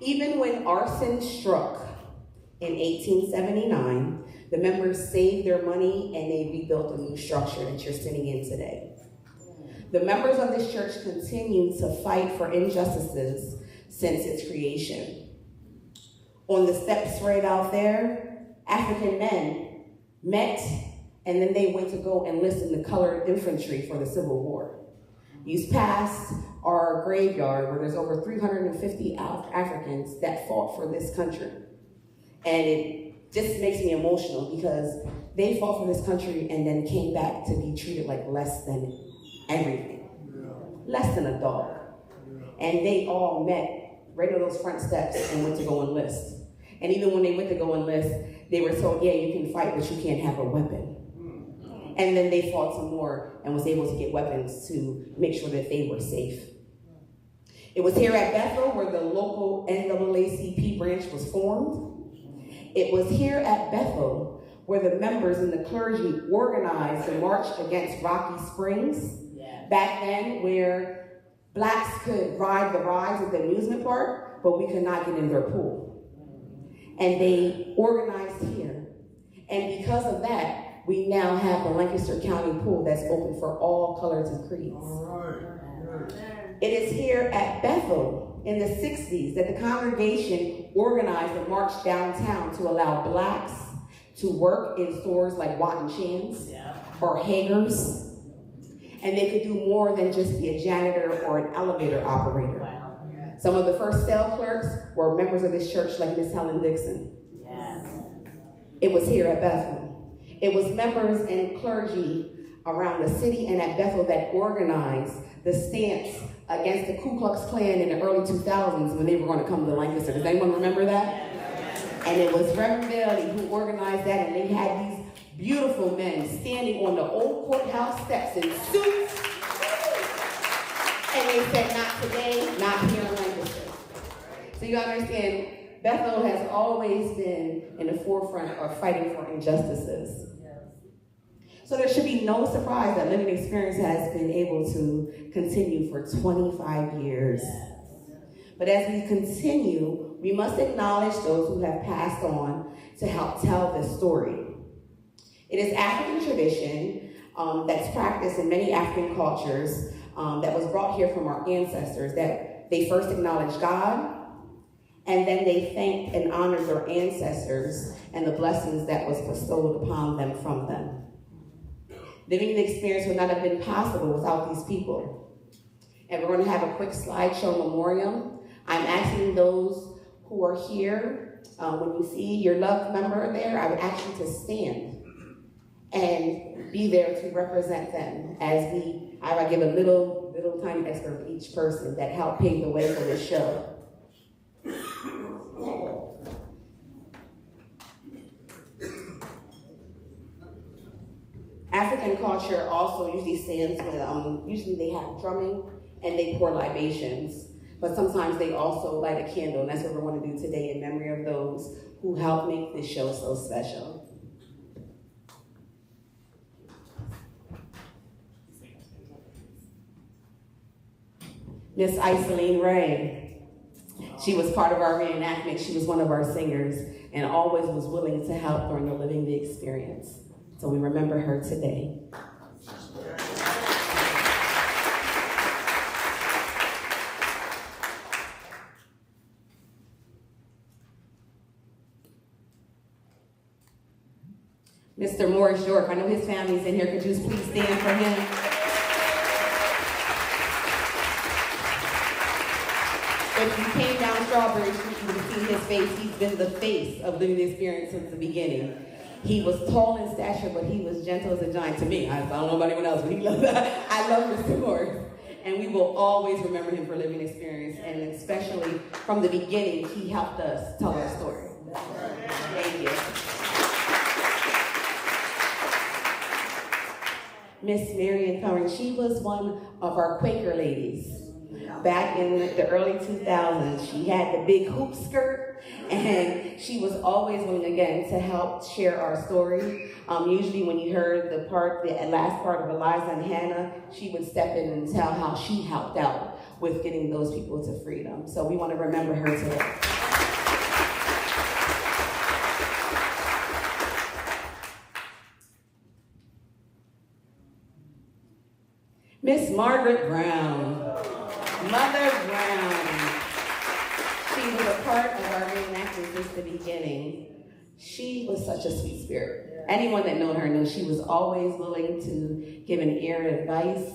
Even when arson struck in 1879, the members saved their money and they rebuilt a new structure that you're sitting in today. The members of this church continue to fight for injustices since its creation. On the steps right out there, African men met, and then they went to go enlist in the colored infantry for the Civil War. You pass our graveyard where there's over 350 Africans that fought for this country. And it just makes me emotional because they fought for this country and then came back to be treated like less than everything. Less than a dog. And they all met right on those front steps and went to go enlist. And even when they went to go enlist, they were told, yeah, you can fight, but you can't have a weapon. And then they fought some more and was able to get weapons to make sure that they were safe. It was here at Bethel where the local NAACP branch was formed. It was here at Bethel where the members and the clergy organized the march against Rocky Springs. Back then, where blacks could ride the rides at the amusement park, but we could not get in their pool. And they organized here. And because of that, we now have the Lancaster County pool that's open for all colors and creeds. It is here at Bethel in the 60s that the congregation organized a march downtown to allow blacks to work in stores like Watt & Chan's or Hager's. And they could do more than just be a janitor or an elevator operator. Wow. Some of the first sale clerks were members of this church like Miss Helen Dixon. Yes. It was here at Bethel. It was members and clergy around the city and at Bethel that organized the stance against the Ku Klux Klan in the early 2000s when they were going to come to Lancaster. Does anyone remember that? And it was Reverend Bailey who organized that, and they had these beautiful men standing on the old courthouse steps in suits. And they said, not today, not here in Lancaster. So you understand, Bethel has always been in the forefront of fighting for injustices. So there should be no surprise that Living Experience has been able to continue for 25 years. But as we continue, we must acknowledge those who have passed on to help tell this story. It is African tradition that's practiced in many African cultures that was brought here from our ancestors, that they first acknowledge God, and then they thanked and honored their ancestors and the blessings that was bestowed upon them from them. Living the experience would not have been possible without these people. And we're going to have a quick slideshow memoriam. I'm asking those who are here, when you see your loved member there, I would ask you to stand and be there to represent them as I give a little tiny excerpt of each person that helped pave the way for this show. African culture also usually stands with, usually they have drumming and they pour libations, but sometimes they also light a candle, and that's what we're going to do today in memory of those who helped make this show so special. Miss Iseline Ray, she was part of our reenactment. She was one of our singers and always was willing to help during the Living the Experience. So we remember her today. Mr. Morris York, I know his family's in here. Could you please stand for him? If you came down Strawberry Street, you would see his face. He's been the face of Living the Experience since the beginning. He was tall in stature, but he was gentle as a giant to me. I don't know about anyone else, but he loved that. I love Mr. Morris. And we will always remember him for Living Experience, and especially from the beginning, he helped us tell our story. Thank you. Miss Marion Curran, she was one of our Quaker ladies. Back in the early 2000s, she had the big hoop skirt, and she was always willing, again, to help share our story. Usually when you heard the last part of Eliza and Hannah, she would step in and tell how she helped out with getting those people to freedom. So we want to remember her today. Miss Margaret Brown, Mother Brown. She was a part of our reenactment since the beginning. She was such a sweet spirit. Anyone that knows her knows she was always willing to give an ear of advice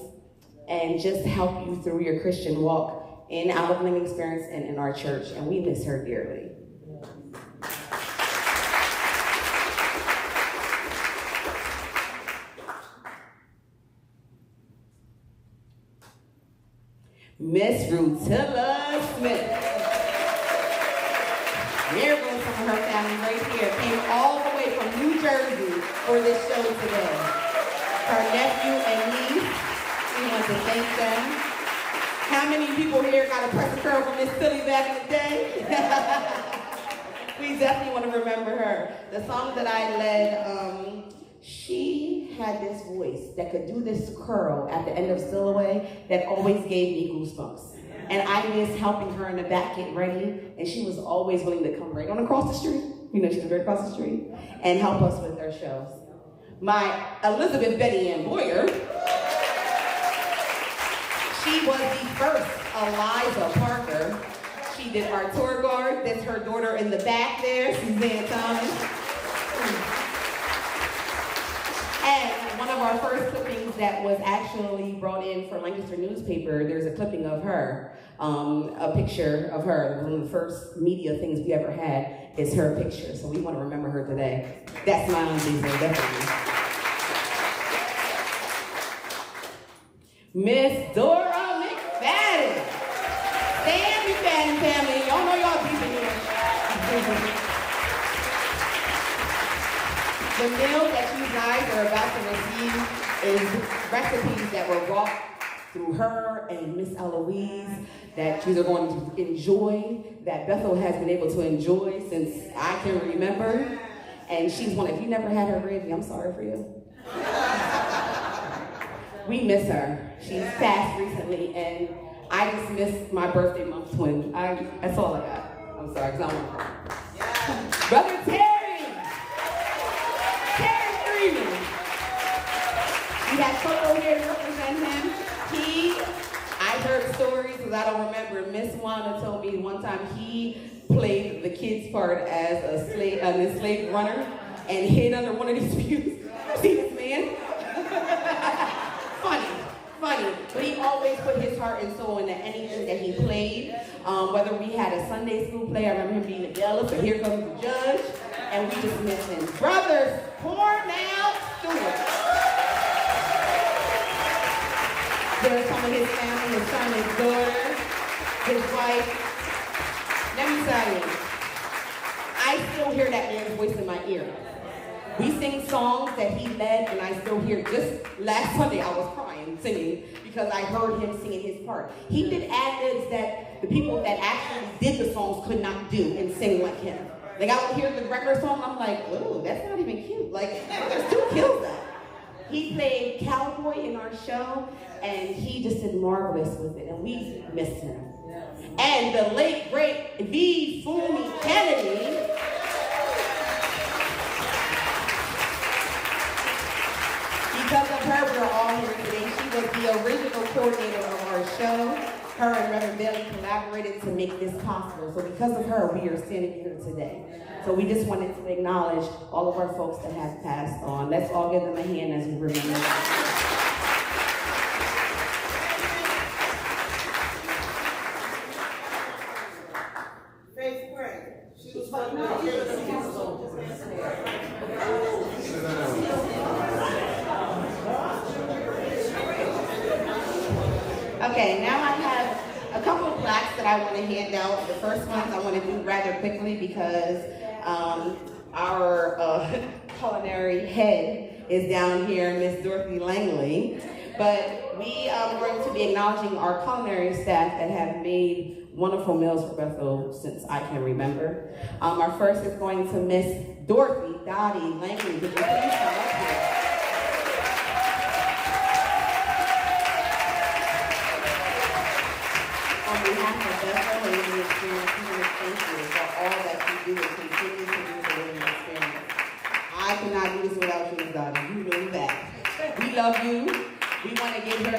and just help you through your Christian walk in Out of Living Experience and in our church, and we miss her dearly. Miss Rutilla Smith. There goes some of her family right here. Came all the way from New Jersey for this show today. Her nephew and niece, we want to thank them. How many people here got a present curl from Miss Philly back in the day? We definitely want to remember her. The song that I led, she had this voice that could do this curl at the end of Stillaway that always gave me goosebumps. And I miss helping her in the back get ready, and she was always willing to come right on across the street. You know, she was right across the street, and help us with their shows. My Elizabeth Betty Ann Boyer, she was the first Eliza Parker. She did our tour guard. That's her daughter in the back there, Suzanne Thomas. And one of our first clippings that was actually brought in for Lancaster newspaper, there's a clipping of her, a picture of her. One of the first media things we ever had is her picture, so we want to remember her today. That's my auntie, so definitely. Miss Dora McFadden. Stan McFadden family, y'all know y'all people here. The meal that you guys are about to receive is recipes that were brought through her and Miss Eloise that you are going to enjoy, that Bethel has been able to enjoy since I can remember. And she's one, if you never had her gravy, I'm sorry for you. We miss her. She's passed recently, and I just miss my birthday month twin. That's all I got. I'm sorry, because I'm on yeah. Brother Terry Freeman. We have Coco here to represent him. I heard stories, because I don't remember. Miss Wanda told me one time he played the kid's part as an enslaved runner and hid under one of these pews. See this man? Funny, but he always put his heart and soul into anything that he played. Whether we had a Sunday school play, I remember him being a jealous, or Here Comes the Judge, and we just miss him. Brothers Cornell Stewart. There's some of his family, his son, his daughter, his wife. Let me tell you, I still hear that man's voice in my ear. We sing songs that he led, and I still hear. Just last Sunday, I was crying, singing, because I heard him singing his part. He did ad-libs that the people that actually did the songs could not do and sing like him. Like, I would hear the regular song, I'm like, oh, that's not even cute. Like, Brothers Stu kills that. He played cowboy in our show, and he just did marvelous with it, and we missed him. And the late, great V. Fumi Kennedy, because of her, we're all here today. She was the original coordinator of our show. Her and Reverend Bailey collaborated to make this possible. So because of her, we are standing here today. So we just wanted to acknowledge all of our folks that have passed on. Let's all give them a hand as we remember. Faith Gray. She was Okay, now I have a couple of plaques that I want to hand out. The first ones I want to do rather quickly because our culinary head is down here, Miss Dorothy Langley. But we are going to be acknowledging our culinary staff that have made wonderful meals for Bethel since I can remember. Our first is going to Miss Dorothy Dottie Langley. Would you please come up here? behalf of Bethel and Living Experience, we want to thank you for all that you do and continue to do for Living Experience. I cannot do this without you, daughter. You know that. We love you. We want to give her, I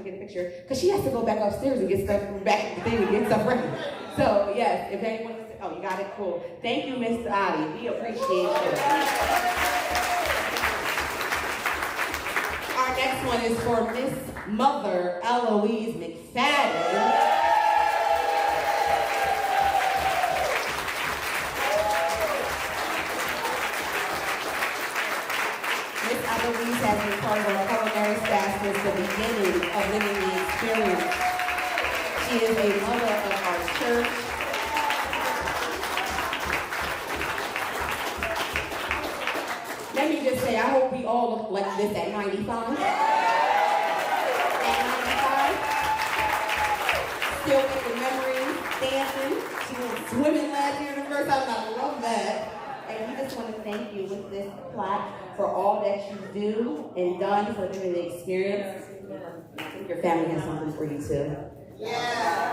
get a picture, because she has to go back upstairs and get stuff back to the thing and get stuff ready. So, yes, if anyone wants to, oh, you got it? Cool. Thank you, Mr. Adi. We appreciate you. Our next one is for Miss Mother Eloise McFadden. Miss Eloise has been part of our culinary staff since the beginning of Living the Experience. She is a mother of our church. Let me just say, I hope we all look like this at 95. At 95. Still with the memories, dancing. She was swimming last year the first time. I love that. And we just want to thank you with this plaque for all that you do and done for Living the Experience. I think your family has something for you too. Yeah.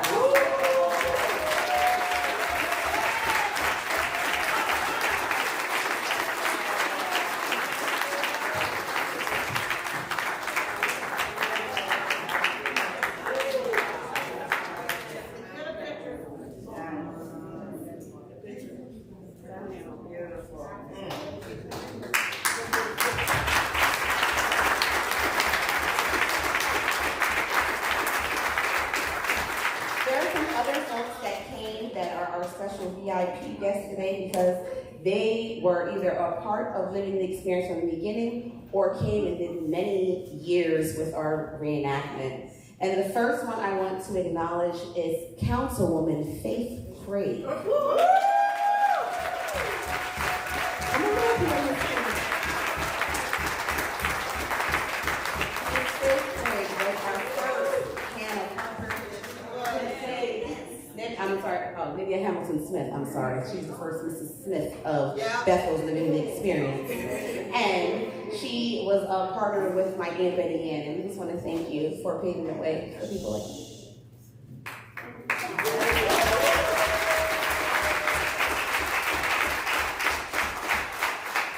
VIP guests today because they were either a part of Living the Experience from the beginning or came and did many years with our reenactment. And the first one I want to acknowledge is Councilwoman Faith Craig. Lydia Hamilton Smith, I'm sorry. She's the first Mrs. Smith of Bethel's Living the Experience. And she was a partner with my Aunt Betty Ann, and we just want to thank you for paving the way for people like me.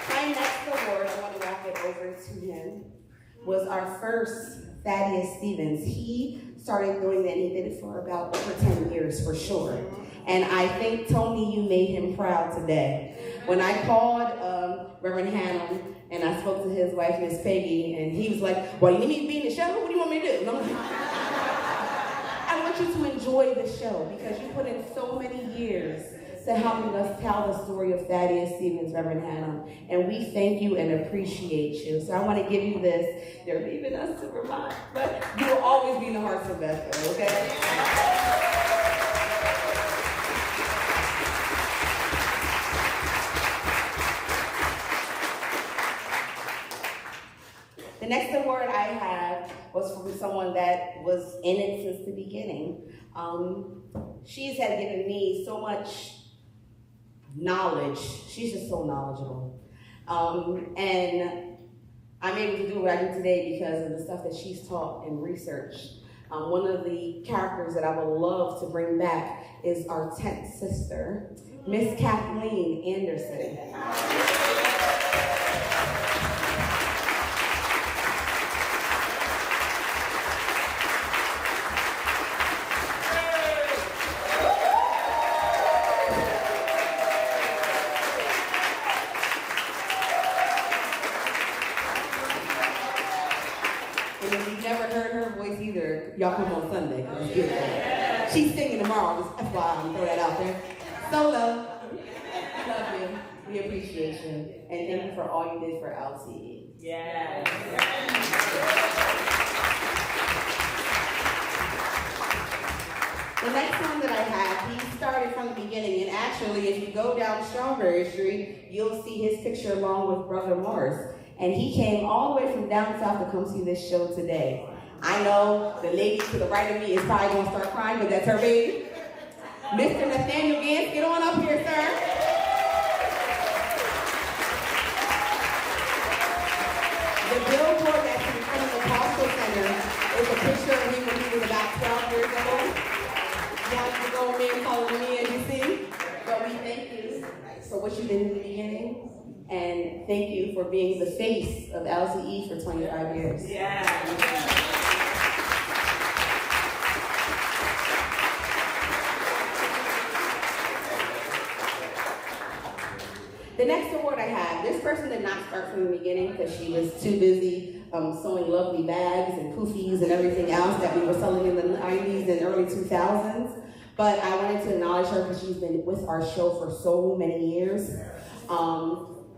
My next award, I want to walk it over to him, was our first Thaddeus Stevens. He started doing that, and he did it for about over 10 years for sure. And I think, Tony, you made him proud today. When I called Reverend Hannum and I spoke to his wife, Miss Peggy, and he was like, well, you need me to be in the show? What do you want me to do? And I'm like, I want you to enjoy the show because you put in so many years to helping us tell the story of Thaddeus Stevens, Reverend Hannum. And we thank you and appreciate you. So I want to give you this. They're leaving us to Vermont, but you will always be in the hearts of Bethel, okay? The next award I have was from someone that was in it since the beginning. She's had given me so much knowledge. She's just so knowledgeable. And I'm able to do what I do today because of the stuff that she's taught and researched. One of the characters that I would love to bring back is our 10th sister, Miss Kathleen Anderson. Y'all come on Sunday. She's singing tomorrow. Just FYI, throw that out there. Solo. Love you. We appreciate you. And thank you for all you did for LTE. Yes. The next one that I have, he started from the beginning. And actually, if you go down Strawberry Street, you'll see his picture along with Brother Morris. And he came all the way from down south to come see this show today. I know the lady to the right of me is probably going to start crying because that's her baby. Mr. Nathaniel Gantz, get on up here, sir. The billboard that's in front of the Postal Center is a picture of him when he was about 12 Sometimes the grown man calling me, as you see. But we thank you for what you did in the beginning. And thank you for being the face of LCE for 25 years. Yeah. The next award I have, this person did not start from the beginning because she was too busy sewing lovely bags and poofies and everything else that we were selling in the 90s and early 2000s. But I wanted to acknowledge her because she's been with our show for so many years.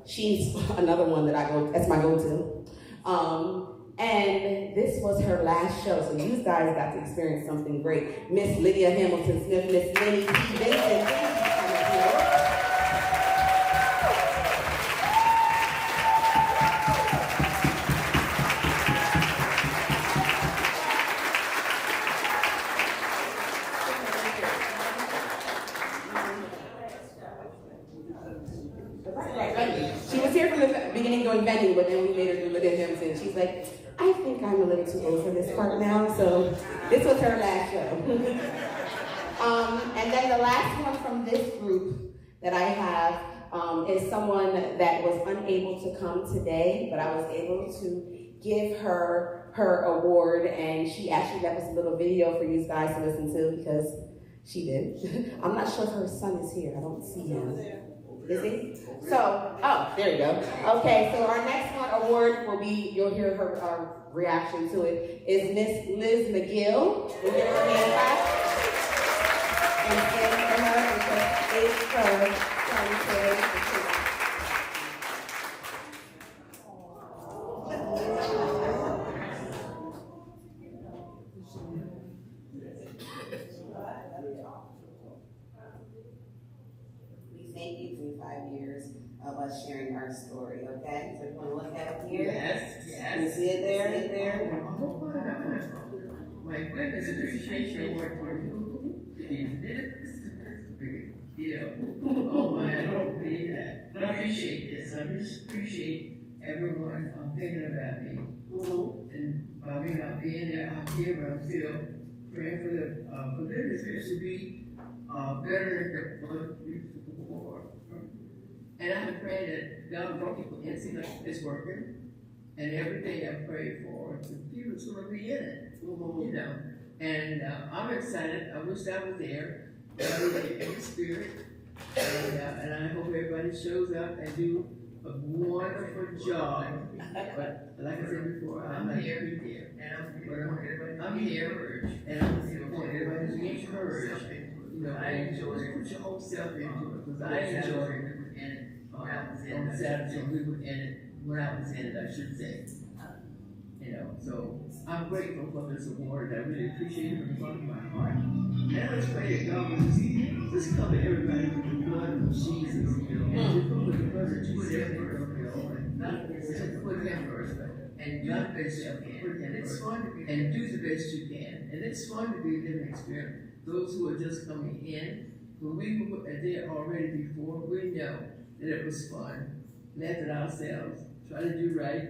She's another one that that's my go-to. And this was her last show, so you guys got to experience something great. Miss Lydia Hamilton-Smith, Miss Minnie T. Vincent. She was here from the beginning doing vending, but then we made her do Lydia Hamilton. She's like, I think I'm a little too old for this part now, so this was her last show. And then the last one from this group that I have is someone that was unable to come today, but I was able to give her award, and she actually left us a little video for you guys to listen to because she did. I'm not sure if her son is here. I don't see him. Is he? So, oh, there you go. Okay, so our next one award will be, you'll hear her reaction to it, is Miss Liz McGill. We'll give her a hand clap. And stand for her because it's her turn today. Thank you for 5 years of us sharing our story, okay? So you want to look at it here? Yes. You see it there? My goodness, appreciation award for you. Oh my, I don't believe that. But I appreciate this. I just appreciate everyone thinking about me. And by me not being there, I'm here, but I'm still praying for the business to be better than the before. And I'm praying that God brought people in, see like it's working. And every day I pray for the people's going to be in it, you know. And I'm excited. I wish I was there. In the spirit. And I hope everybody shows up and do a wonderful job. But like I said before, I'm here. And I'm here. And I'm here. Everybody to be encouraged. You know, I enjoy it. Put your whole self into it. Because I enjoy it. And on Saturday, we were in it. When I was in it, I should say. You know, so I'm grateful for this award. I really appreciate it from the bottom of my heart. And let's pray that God will just cover everybody with the blood of Jesus. And put the blood of Jesus put him first. And not best you can. And it's fun to be and do the best you can. And it's fun to be a living experience. Those who are just coming in, when we were there already before, we know that it was fun. Laugh at ourselves, try to do right.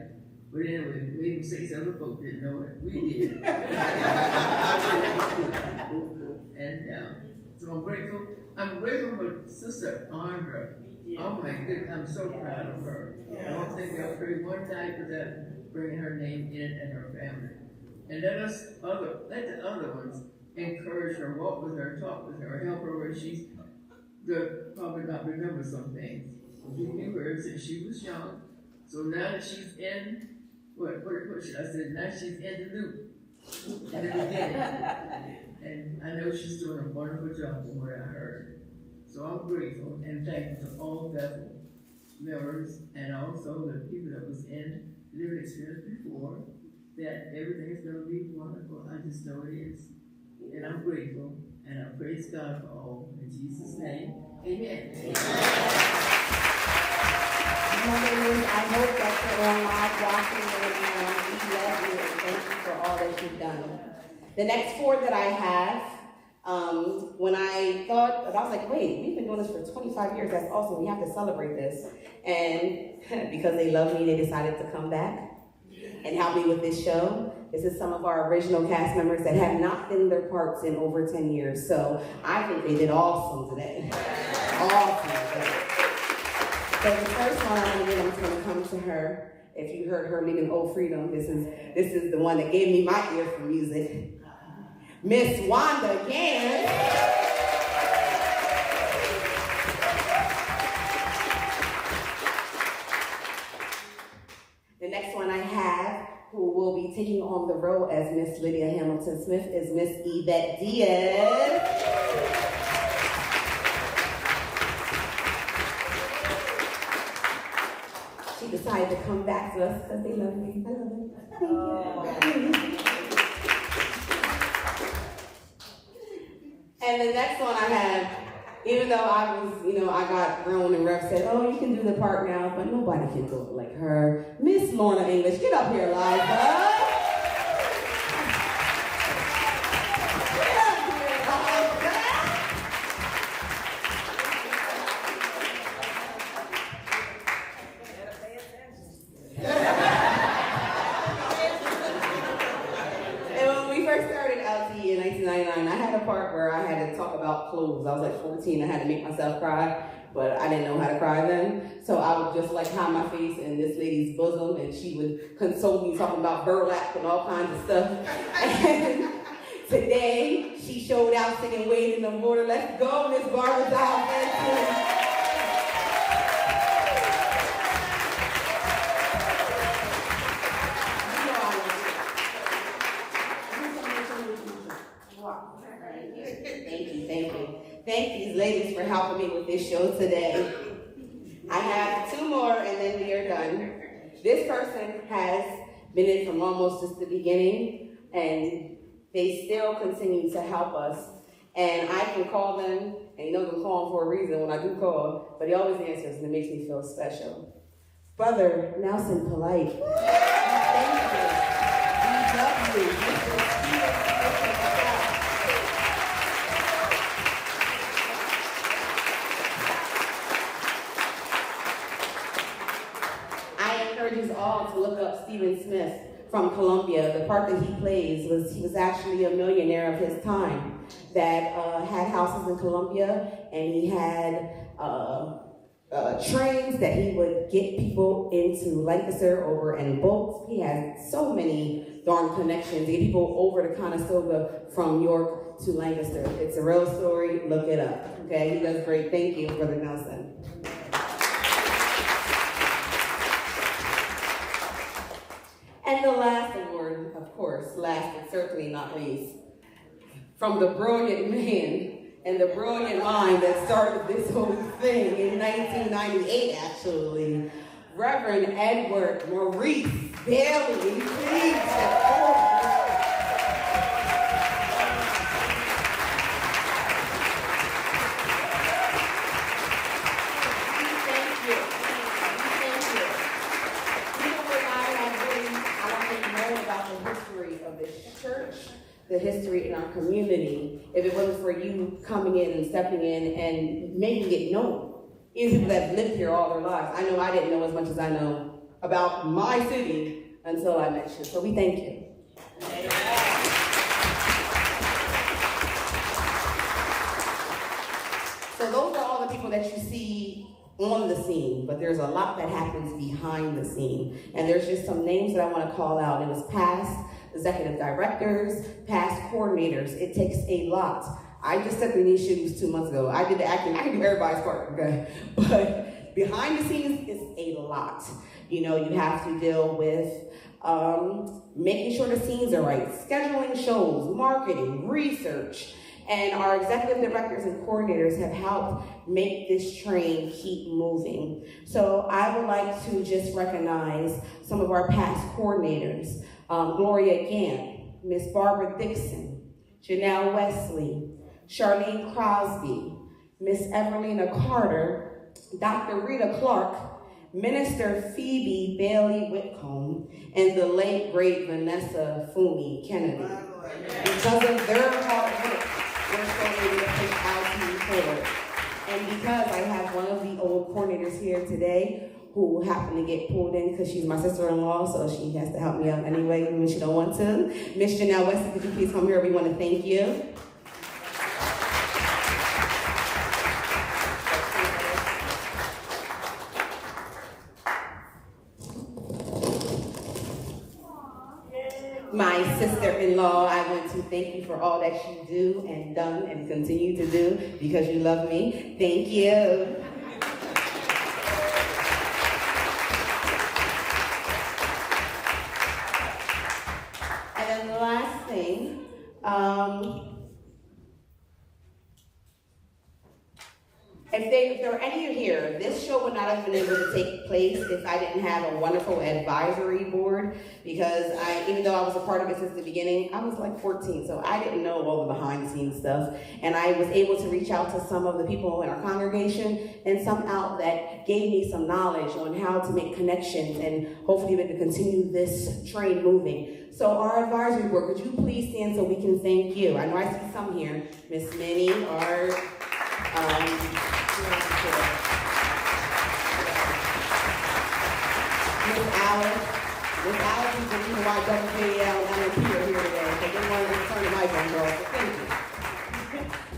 But anyway, we even say some other folks didn't know it. We did. And so I'm grateful. I'm grateful for Sister Andra. Oh my goodness, I'm so proud of her. I don't think I'll pray one night without bringing her name in and her family. And let the other ones encourage her, walk with her, talk with her, help her where she's probably not remember some things. We knew her since she was young. So now that she's in, what should I say? Now she's in the loop. In the beginning. And I know she's doing a wonderful job from what I heard. So I'm grateful and thankful to all Bethel members and also the people that was in living experience before, that everything is going to be wonderful. I just know it is. And I'm grateful. And I praise God for all. In Jesus' name, amen. I hope that you're on live watching right now. We love you and thank you for all that you've done. The next 4 that I have, when I thought, I was like, wait, we've been doing this for 25 years. That's awesome. We have to celebrate this. And because they love me, they decided to come back and help me with this show. This is some of our original cast members that have not been in their parts in over 10 years. So I think they did awesome today. Awesome today. So the first one I'm going to come to her. If you heard her leading Old Freedom, this is the one that gave me my ear for music. Miss Wanda Gans. The next one I have, who will be taking on the role as Miss Lydia Hamilton Smith, is Miss Yvette Diaz. She decided to come back to us because they love me. I love them. Thank you. And the next one I have, even though I was, I got thrown and ref said, oh, you can do the part now, but nobody can do it like her. Miss Lorna English, get up here, Liza. In 1999, I had a part where I had to talk about clothes. I was like 14, I had to make myself cry, but I didn't know how to cry then. So I would just like hide my face in this lady's bosom, and she would console me talking about burlap and all kinds of stuff. And today, she showed out singing Wade in the Water. Let's go, Miss Barbara Dow. Thank these ladies for helping me with this show today. I have two more and then we are done. This person has been in from almost just the beginning, and they still continue to help us. And I can call them, and I'm calling for a reason when I do call, but he always answers and it makes me feel special. Brother Nelson Polite. Thank you. We love you. Encourages all to look up Stephen Smith from Columbia. The part that he plays he was actually a millionaire of his time that had houses in Columbia, and he had trains that he would get people into Lancaster over in boats. He had so many darn connections to get people over to Conestoga from York to Lancaster. It's a real story. Look it up. Okay, he does great. Thank you, Brother Nelson. And the last award, of course, last but certainly not least, from the brilliant man and the brilliant mind that started this whole thing in 1998, actually, Reverend Edward Maurice Bailey. Please step forward. The history in our community, if it wasn't for you coming in and stepping in and making it known. Even people that have lived here all their lives. I know I didn't know as much as I know about my city until I met you. So we thank you. So those are all the people that you see on the scene, but there's a lot that happens behind the scene. And there's just some names that I want to call out. It was past executive directors, past coordinators. It takes a lot. I just stepped in these shoes 2 months ago. I did the acting. I can do everybody's part, okay? But behind the scenes is a lot. You have to deal with making sure the scenes are right, scheduling shows, marketing, research. And our executive directors and coordinators have helped make this train keep moving. So I would like to just recognize some of our past coordinators. Gloria Gant, Miss Barbara Dixon, Janelle Wesley, Charlene Crosby, Miss Evelina Carter, Dr. Rita Clark, Minister Phoebe Bailey Whitcomb, and the late, great Vanessa Fumi Kennedy. Because of their hard work, we're still able to push out to forward. And because I have one of the old coordinators here today, who happened to get pulled in because she's my sister-in-law, so she has to help me out anyway, even when she don't want to. Miss Janelle Wesley, could you please come here? We want to thank you. My sister-in-law, I want to thank you for all that you do and done and continue to do because you love me. Thank you. And then the last thing, if there were any of you here, this show would not have been able to take place if I didn't have a wonderful advisory board, because even though I was a part of it since the beginning, I was like 14, so I didn't know all the behind the scenes stuff. And I was able to reach out to some of the people in our congregation and some out that gave me some knowledge on how to make connections and hopefully be able to continue this train moving. So our advisory board, could you please stand so we can thank you? I know I see some here. Miss Minnie, Art, Miss Alice is the reason why WJL and MMP are here today. They didn't want to turn the mic on, girl, so thank you.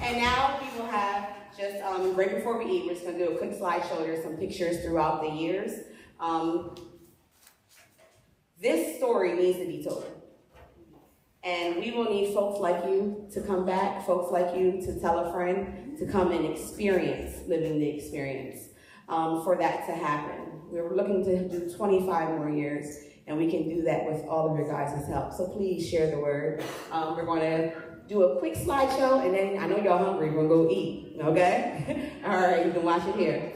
And now we will have just, right before we eat, we're just going to do a quick slideshow. There's some pictures throughout the years. This story needs to be told. And we will need folks like you to come back, folks like you to tell a friend, to come and experience, living the experience, for that to happen. We're looking to do 25 more years, and we can do that with all of your guys' help. So please share the word. We're going to do a quick slideshow, and then I know y'all hungry. We're going to go eat, okay? All right, you can watch it here.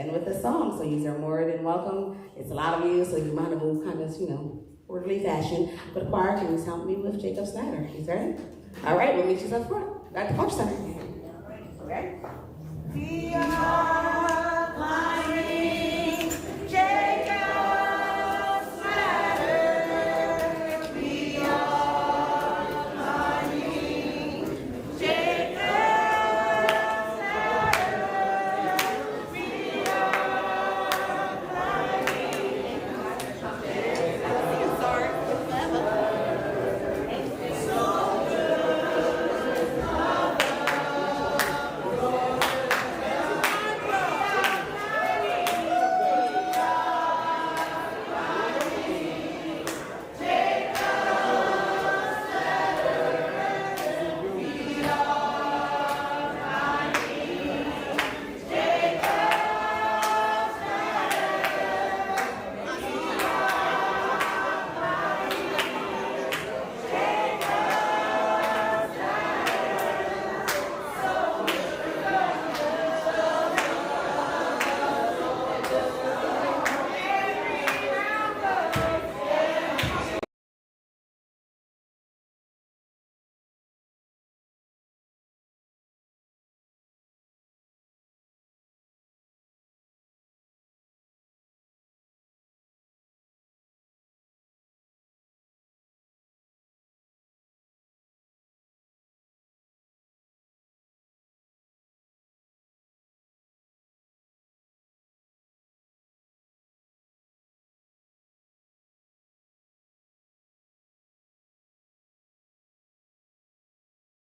end with a song. So you are more than welcome. It's a lot of you, so you might have moved kind of, orderly fashion. But choir, can you help me with Jacob Snyder? He's ready? All right, we'll meet you up front. At the Culture Center. Okay?